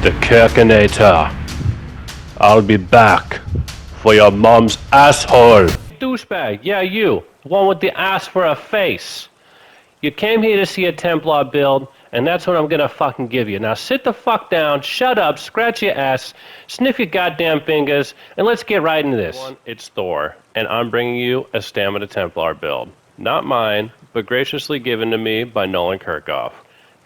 the Kerkinator. I'll be back for your mom's asshole. Douchebag, yeah, you. The one with the ass for a face. You came here to see a Templar build, and that's what I'm gonna fucking give you. Now sit the fuck down, shut up, scratch your ass, sniff your goddamn fingers, and let's get right into this. It's Thor, and I'm bringing you a Stamina Templar build. Not mine, but graciously given to me by Nolan Kirchhoff.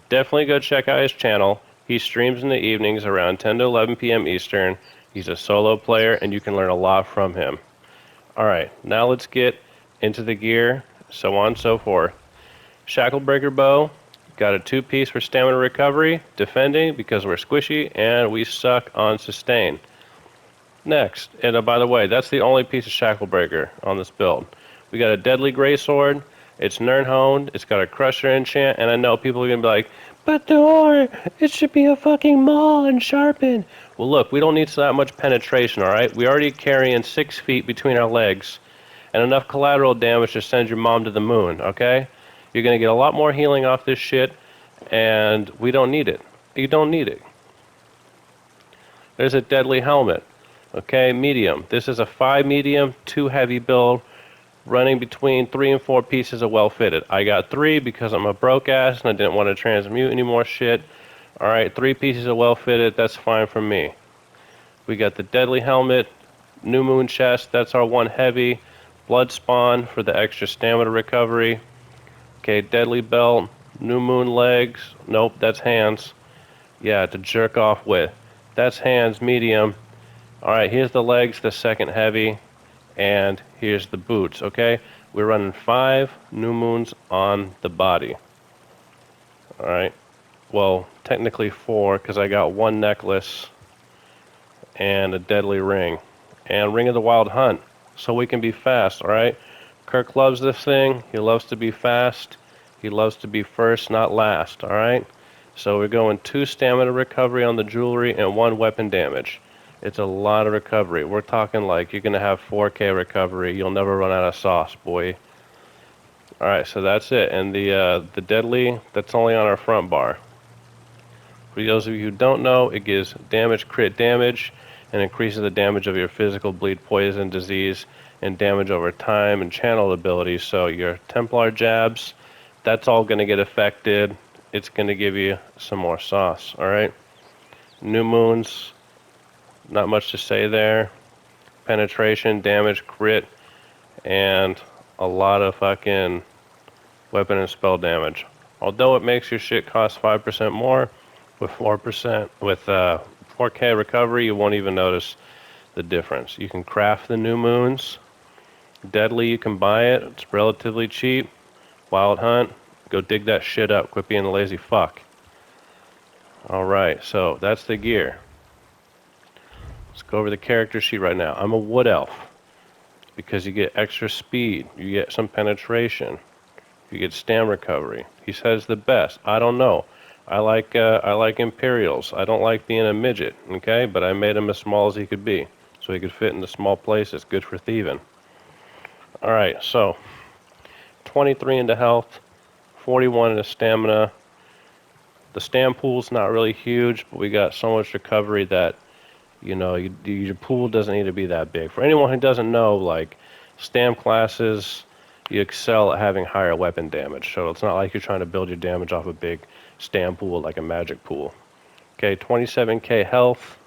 Definitely go check out his channel. He streams in the evenings around 10 to 11 p.m. Eastern. He's a solo player, and you can learn a lot from him. Alright, now let's get into the gear, so on and so forth. Shacklebreaker bow, got a 2-piece for stamina recovery, defending because we're squishy, and we suck on sustain. Next, and by the way, that's the only piece of Shacklebreaker on this build. We got a deadly greatsword, it's Nirnhoned, it's got a crusher enchant, and I know people are going to be like, but Thor, it should be a fucking maul and sharpen. Well look, we don't need that much penetration, alright? We already carrying 6 feet between our legs, and enough collateral damage to send your mom to the moon, okay? You're going to get a lot more healing off this shit, and we don't need it. You don't need it. There's a deadly helmet. Okay, medium. This is a 5 medium, 2 heavy build, running between 3 and 4 pieces of well fitted. I got 3 because I'm a broke ass and I didn't want to transmute any more shit. Alright, 3 pieces of well fitted, that's fine for me. We got the deadly helmet, new moon chest, that's our 1 heavy, blood spawn for the extra stamina recovery. Okay, deadly belt, new moon legs, nope, that's hands. Yeah, to jerk off with. That's hands, medium. Alright, here's the legs, the 2nd heavy, and here's the boots, okay? We're running 5 new moons on the body. Alright, well, technically 4, because I got 1 necklace and a deadly ring. And Ring of the Wild Hunt, so we can be fast, alright? Kirk loves this thing, he loves to be fast, he loves to be first, not last, alright? So we're going 2 stamina recovery on the jewelry and 1 weapon damage. It's a lot of recovery. We're talking like you're going to have 4K recovery, you'll never run out of sauce, boy. Alright, so that's it, and the deadly, that's only on our front bar. For those of you who don't know, it gives damage, crit damage, and increases the damage of your physical, bleed, poison, disease, and damage over time and channel abilities. So your Templar jabs, that's all going to get affected. It's going to give you some more sauce, alright? New moons, not much to say there. Penetration, damage, crit, and a lot of fucking weapon and spell damage. Although it makes your shit cost 5% more, with 4%, with 4K recovery, you won't even notice the difference. You can craft the new moons. Deadly, you can buy it. It's relatively cheap. Wild Hunt, go dig that shit up. Quit being a lazy fuck. Alright, so that's the gear. Let's go over the character sheet right now. I'm a wood elf because you get extra speed. You get some penetration. You get stam recovery. He says the best. I don't know. I like Imperials. I don't like being a midget, okay? But I made him as small as he could be, so he could fit into small places. Good for thieving. Alright, so 23 into health, 41 into stamina. The stam pool's not really huge, but we got so much recovery that, you know, your pool doesn't need to be that big. For anyone who doesn't know, like, stam classes, you excel at having higher weapon damage, so it's not like you're trying to build your damage off a big stam pool like a magic pool. Okay, 27k health,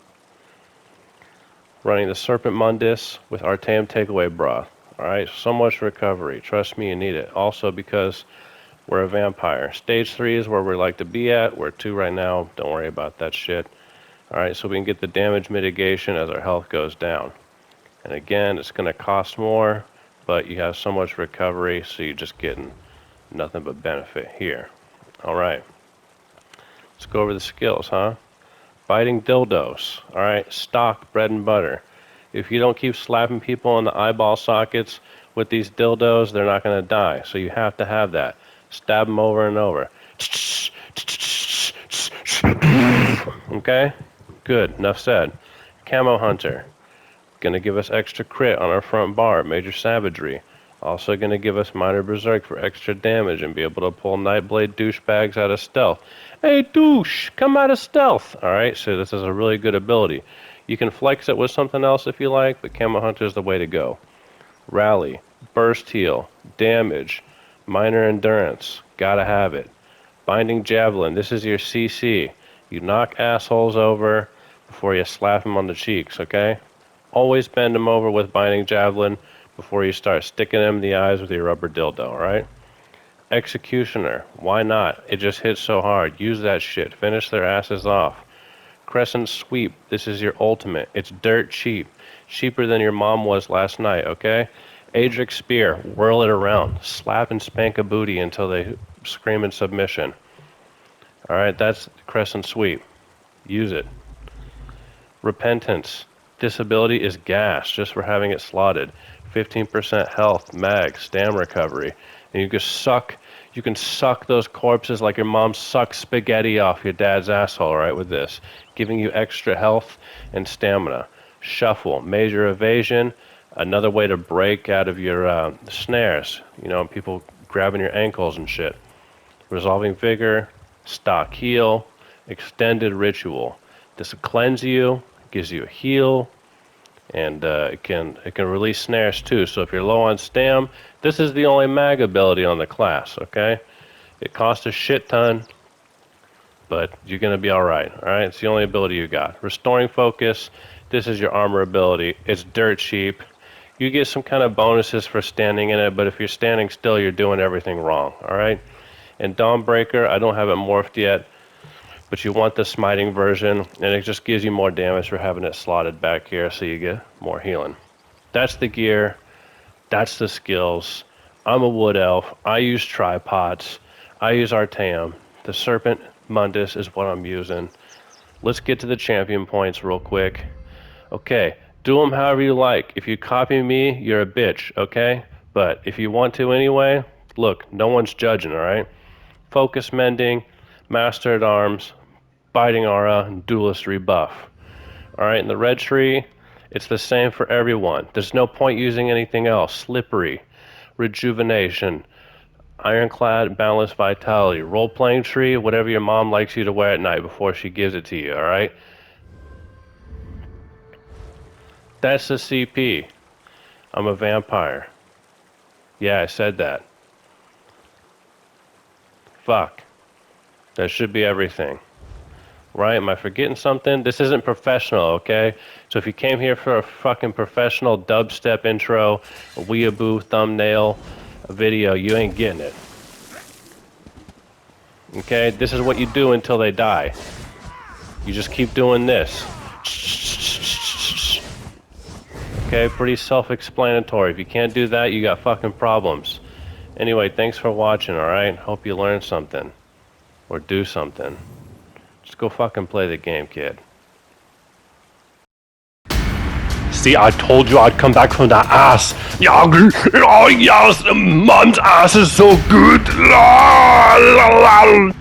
running the Serpent Mundus with Artaeum Takeaway Broth. Alright, so much recovery. Trust me, you need it. Also because we're a vampire. Stage 3 is where we like to be at. We're 2 right now. Don't worry about that shit. Alright, so we can get the damage mitigation as our health goes down. And again, it's going to cost more, but you have so much recovery, so you're just getting nothing but benefit here. Alright. Let's go over the skills, huh? Biting dildos. Alright, stock bread and butter. If you don't keep slapping people in the eyeball sockets with these dildos, they're not going to die. So you have to have that. Stab them over and over. Okay? Good. Enough said. Camo Hunter. Going to give us extra crit on our front bar. Major Savagery. Also going to give us minor berserk for extra damage and be able to pull Nightblade douchebags out of stealth. Hey douche, come out of stealth! Alright, so this is a really good ability. You can flex it with something else if you like, but Camo Hunter is the way to go. Rally, burst heal, damage, minor endurance, gotta have it. Binding Javelin, this is your CC. You knock assholes over before you slap them on the cheeks, okay? Always bend them over with Binding Javelin before you start sticking them in the eyes with your rubber dildo, alright? Executioner, why not? It just hits so hard. Use that shit. Finish their asses off. Crescent Sweep, this is your ultimate. It's dirt cheap. Cheaper than your mom was last night, okay? Adric Spear, whirl it around. Slap and spank a booty until they scream in submission. Alright, that's Crescent Sweep. Use it. Repentance. This ability is gas just for having it slotted. 15% health, mag, stam recovery. And you can suck those corpses like your mom sucks spaghetti off your dad's asshole, right, with this. Giving you extra health and stamina. Shuffle, major evasion, another way to break out of your snares. You know, people grabbing your ankles and shit. Resolving vigor, stock heal, extended ritual. This will cleanse you, gives you a heal, and it can release snares too. So if you're low on stam, this is the only mag ability on the class, okay? It costs a shit ton, but you're gonna be alright, alright? It's the only ability you got. Restoring focus, this is your armor ability. It's dirt cheap. You get some kind of bonuses for standing in it, but if you're standing still, you're doing everything wrong, alright? And Dawnbreaker, I don't have it morphed yet, but you want the smiting version, and it just gives you more damage for having it slotted back here so you get more healing. That's the gear. That's the skills. I'm a wood elf. I use tripods. I use Artaeum. The Serpent Mundus is what I'm using. Let's get to the champion points real quick. Okay, do them however you like. If you copy me, you're a bitch, okay? But if you want to anyway, look, no one's judging, alright? Focus Mending, Master at Arms, Biting Aura, and Duelist Rebuff. Alright, in the red tree, it's the same for everyone. There's no point using anything else. Slippery, Rejuvenation, Ironclad, Boundless Vitality, Role-Playing Tree, whatever your mom likes you to wear at night before she gives it to you, alright? That's the CP. I'm a vampire. Yeah, I said that. Fuck. That should be everything. Right? Am I forgetting something? This isn't professional, okay? So if you came here for a fucking professional dubstep intro, a weeaboo thumbnail, a video, you ain't getting it. Okay? This is what you do until they die. You just keep doing this. Okay? Pretty self-explanatory. If you can't do that, you got fucking problems. Anyway, thanks for watching, alright? Hope you learned something. Or do something. Just go fucking play the game, kid. See, I told you I'd come back from that ass. Yeah, oh yes, mom's ass is so good. La, la, la.